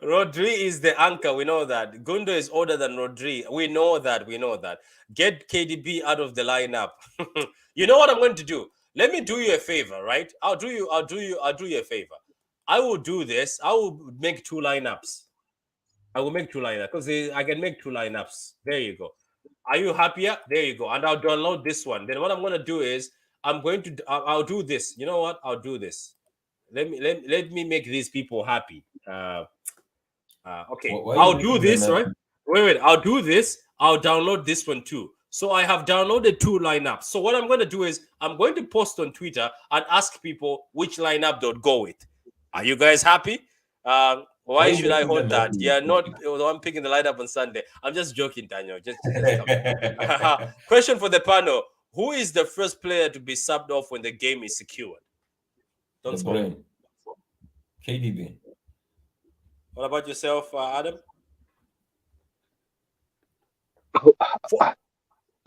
Rodri is the anchor. We know that. Gundo is older than Rodri. We know that. We know that. Get KDB out of the lineup. You know what I'm going to do? Let me do you a favor, right? I'll do you a favor. I will do this. I will make two lineups. I will make two lineups because I can make two lineups. There you go. Are you happier? There you go. And I'll download this one. Then what I'm going to do is I'll do this. You know what? I'll do this. Let me make these people happy. Okay. Why are you I'll do making them this, right? happy? Wait. I'll do this. I'll download this one too. So I have downloaded two lineups. So what I'm going to do is I'm going to post on Twitter and ask people which lineup they'll go with. Are you guys happy? Why are Why you should I making hold them that? happy? Yeah, not the one picking the lineup on Sunday. I'm just joking, Daniel. Just come. Question for the panel: who is the first player to be subbed off when the game is secured? Don't The smoke. brain. KDB. What about yourself, Adam? I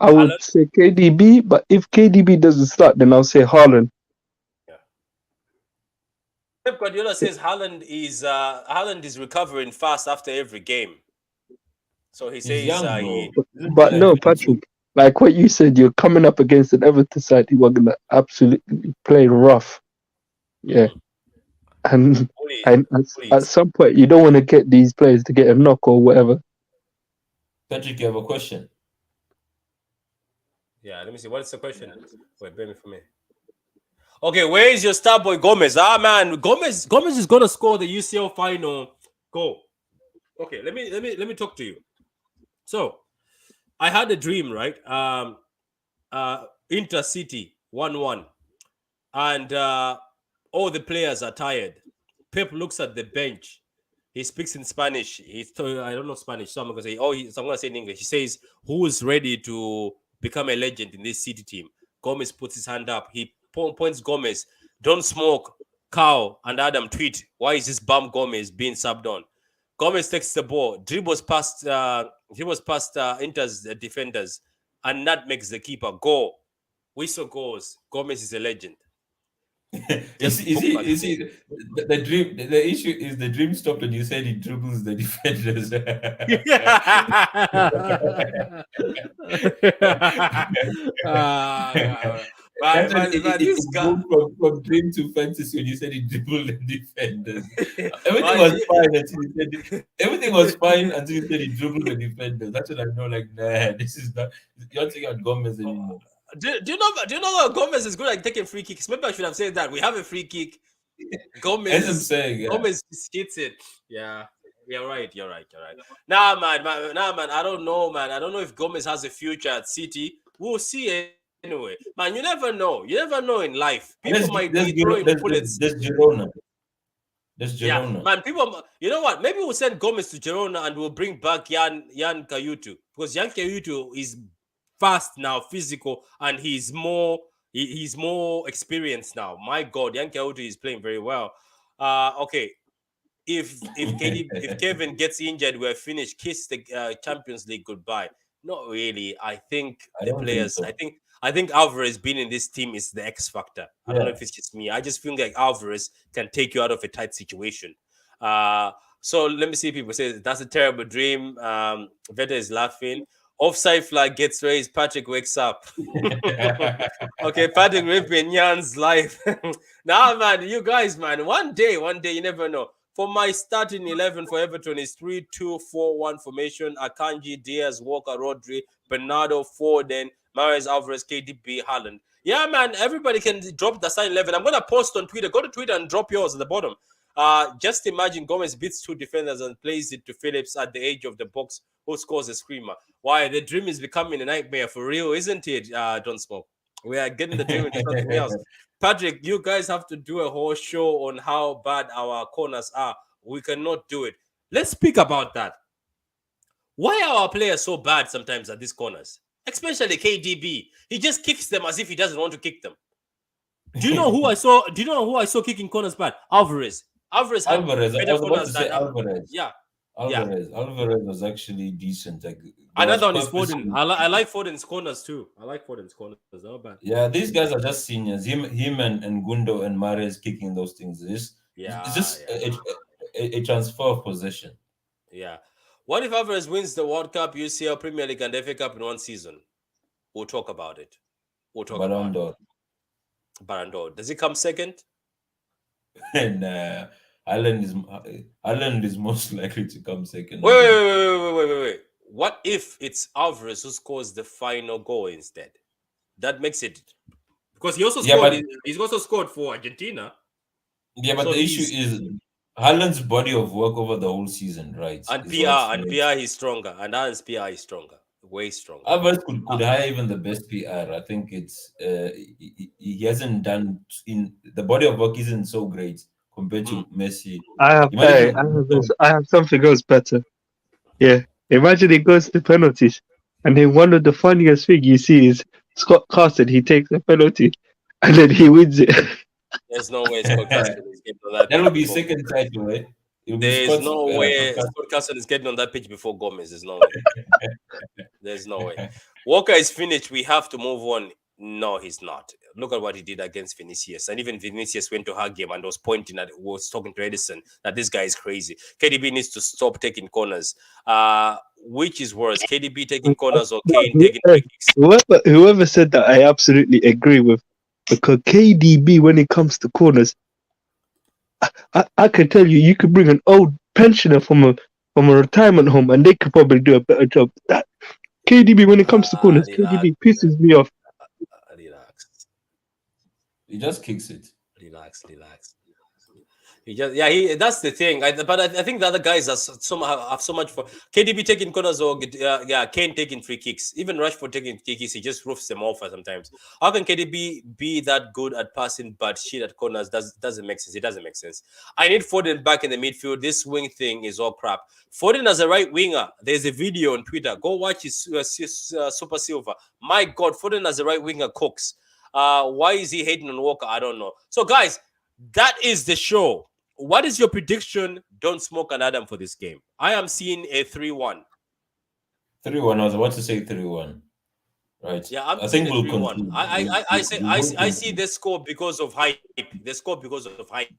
Haaland? would say KDB, but if KDB doesn't start, then I'll say Haaland. Yeah. Pep Guardiola says Haaland is recovering fast after every game. So he He's says young, he. bro. Isn't he But like no, 22? Patrick, like what you said, you're coming up against an Everton side who are gonna absolutely play rough. Yeah, and Please, and at please. some point you don't want to get these players to get a knock or whatever. Patrick, you have a question. Yeah, let me see. What is the question? Wait, bear me for me. Okay, where is your star boy Gomez? Man, Gomez is gonna score the UCL final goal. Okay, let me talk to you. So I had a dream, right? Intercity 1-1, and all the players are tired. Pep looks at the bench. He speaks in Spanish. I don't know Spanish, so I'm gonna say, so I'm gonna say in English. He says, "Who is ready to become a legend in this City team?" Gomez puts his hand up. He points Gomez. Don't smoke. Cow and Adam tweet. Why is this bum Gomez being subbed on? Gomez takes the ball, dribbles past Inter's defenders, and nutmegs the keeper. Goal. Whistle goes. Gomez is a legend. Just You book see, that you goal. see, the dream. The issue is the dream stopped when you said he dribbles the defenders. Man, That's when this it guy. moved from dream to fantasy when you said he dribbled the defenders. Everything Man, was fine until you said everything was fine until you said he dribbled the defenders. That's when I know, like, nah, this is not. You're not taking out Gomez anymore. do you know that Gomez is good at taking free kicks? Maybe I should have said that. We have a free kick. As I'm saying, yeah. Gomez hits it. Yeah. You're right. Nah, man. I don't know, man. I don't know if Gomez has a future at City. We'll see anyway. Man, you never know. You never know in life. People might be throwing bullets. There's Girona. There's Yeah, Girona. man. People, you know what? Maybe we'll send Gomez to Girona and we'll bring back Yan Kayutu, because Yan Kayutu is fast now, physical, and he's more experienced now. My God, Yan Kayutu is playing very well. Okay. If Kevin gets injured, we're finished. Kiss the Champions League goodbye. Not really. I think I the don't think players. so. I think Alvarez being in this team is the X factor. I don't know Yeah. if it's just me. I just feel like Alvarez can take you out of a tight situation. So let me see. People say that's a terrible dream. Veta is laughing. Offside flag gets raised. Patrick wakes up. Okay, Patrick ripping Jan's life. Nah, man, you guys, man. One day, you never know. For my starting 11 for Everton is 3-2-4-1 formation. Akanji, Diaz, Walker, Rodri, Bernardo, Foden, Mahrez, Alvarez, KDB, Haaland. Yeah, man, everybody can drop the starting 11. I'm going to post on Twitter. Go to Twitter and drop yours at the bottom. Just imagine Gomez beats two defenders and plays it to Phillips at the edge of the box, who scores a screamer. Why? The dream is becoming a nightmare for real, isn't it, Don't Smoke? We are getting the dream into something else. Patrick, you guys have to do a whole show on how bad our corners are. We cannot do it. Let's speak about that. Why are our players so bad sometimes at these corners? Especially KDB. He just kicks them as if he doesn't want to kick them. Do you know who I saw? Do you know who I saw kicking corners bad? Alvarez. Alvarez had Alvarez. I better was about corners to say than Alvarez. yeah. Alvarez was actually decent. Like, there was Another one is purpose Foden. in- I like Foden's corners too. Not bad. Yeah, these guys are just seniors. Him and Gundo and Mares kicking those things. It's just a transfer of possession. Yeah. What if Alvarez wins the World Cup, UCL, Premier League, and FA Cup in one season? We'll talk about it. Ballon d'Or. Ballon d'Or. Does it come second? Nah. Haaland is most likely to come second. Wait, I wait, think. wait, wait, wait, wait, wait, wait. What if it's Alvarez who scores the final goal instead? That makes it because he also Yeah, scored. but He's also scored for Argentina. yeah, but So the issue he's is Haaland's body of work over the whole season, right? and Is what PR and makes PR he's stronger and Aaron's PR is stronger, way stronger. Alvarez could Uh, hire even the best PR. I think it's he hasn't done in the body of work isn't so great compared mm, to Messi. I have, He might hey, even be top. I have something else better. Yeah, imagine it goes to penalties, and then one of the funniest thing you see is Scott Carson. He takes a penalty, and then he wins it. there's no way Scott Carson is getting on that That pitch will be before second Gomez. title, right? It will be There's Scott's no way podcast. Scott Carson is getting on that pitch before Gomez. There's no way. There's no way. Walker is finished. We have to move on. No, he's not. Look at what he did against Vinicius. And even Vinicius went to hug him and was pointing at, was talking to Edison that this guy is crazy. KDB needs to stop taking corners. Which is worse, KDB taking corners or Kane taking Hey, free kicks? whoever said that, I absolutely agree with. Because KDB, when it comes to corners, I can tell you, you could bring an old pensioner from a retirement home, and they could probably do a better job. That KDB, when it comes to corners, Relax, KDB pisses me off. relax, He just kicks it. relax. He just, yeah, that's the thing. I think the other guys have so much for KDB taking corners or Kane taking free kicks. Even Rashford taking free kicks, he just roofs them off sometimes. How can KDB be that good at passing but shit at corners? Doesn't make sense. It doesn't make sense. I need Foden back in the midfield. This wing thing is all crap. Foden as a right winger. There's a video on Twitter. Go watch his Super Silver. My God, Foden as a right winger cooks. Why is he hating on Walker? I don't know. So guys, that is the show. What is your prediction? Don't smoke an Adam for this game. I am seeing a 3-1. 3-1. I was about to say 3-1. Right. Yeah, I'm I seeing think a we'll 3-1. conclude. I say We will I see conclude. this score because of hype. They score because of hype.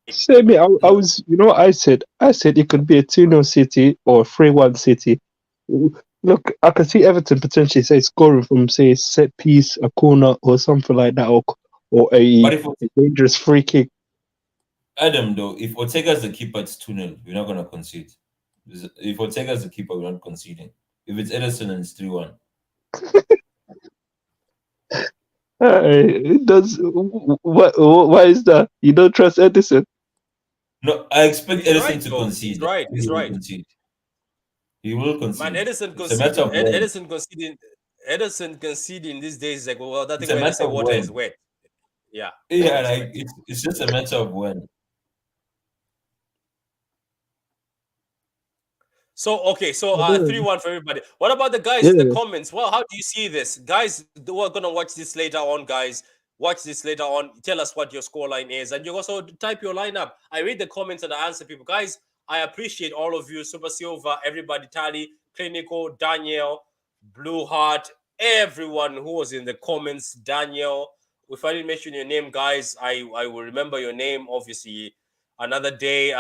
Same here. I was, what I said? I said it could be a 2-0 City or a 3-1 City. Look, I can see Everton potentially say scoring from say set piece, a corner, or something like that, or But a if dangerous free kick. Adam though, if Ortega's the keeper, it's 2-0. We're not gonna concede. If Ortega's the keeper, we're not conceding. If it's Edison and it's 3-1. It does. What? Why is that? You don't trust Edison? No, I expect He's Edison right to though. He's concede. I right. think He's he will right. concede. He will Man, concede. Edison It's a matter conceding. of when. Edison conceding these days is like, well, that It's thing a when they matter say of water is when. wet. Yeah, Yeah, it's like wet. it's just a matter of when. So okay, so I don't know. 3-1 for everybody. What about the guys in the Yeah. comments? Well, how do you see this? Guys who are gonna watch this later on, guys. Watch this later on. Tell us what your scoreline is. And you also type your lineup. I read the comments and I answer people. Guys, I appreciate all of you. Super Silva, everybody, Tali, Clinical, Daniel, Blue Heart, everyone who was in the comments. Daniel. If I didn't mention your name, guys, I will remember your name, obviously. Another day,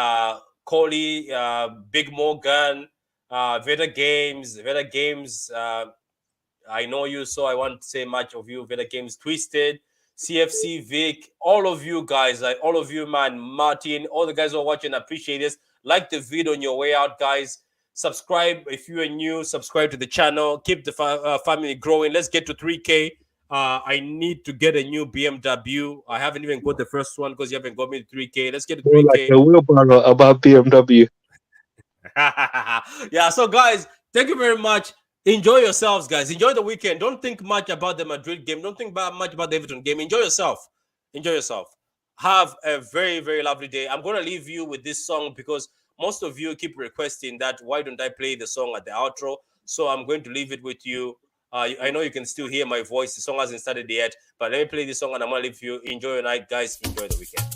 Coley, Big Morgan, Veda Games. I know you, so I won't say much of you. Veda Games, Twisted, CFC, Vic, all of you guys, all of you, man, Martin, all the guys who are watching, I appreciate this. Like the video on your way out, guys. Subscribe if you are new. Subscribe to the channel. Keep the family growing. Let's get to 3K. I need to get a new BMW. I haven't even got the first one because you haven't got me to 3K. Let's get to More like 3K. a wheelbarrow about BMW. Yeah, so guys, thank you very much. Enjoy yourselves, guys. Enjoy the weekend. Don't think much about the Madrid game. Don't think much about the Everton game. Enjoy yourself. Enjoy yourself. Have a very, very lovely day. I'm going to leave you with this song because most of you keep requesting that. Why don't I play the song at the outro? So I'm going to leave it with you. I know you can still hear my voice. The song hasn't started yet, but let me play this song and I'm going to leave you. Enjoy your night, guys. Enjoy the weekend.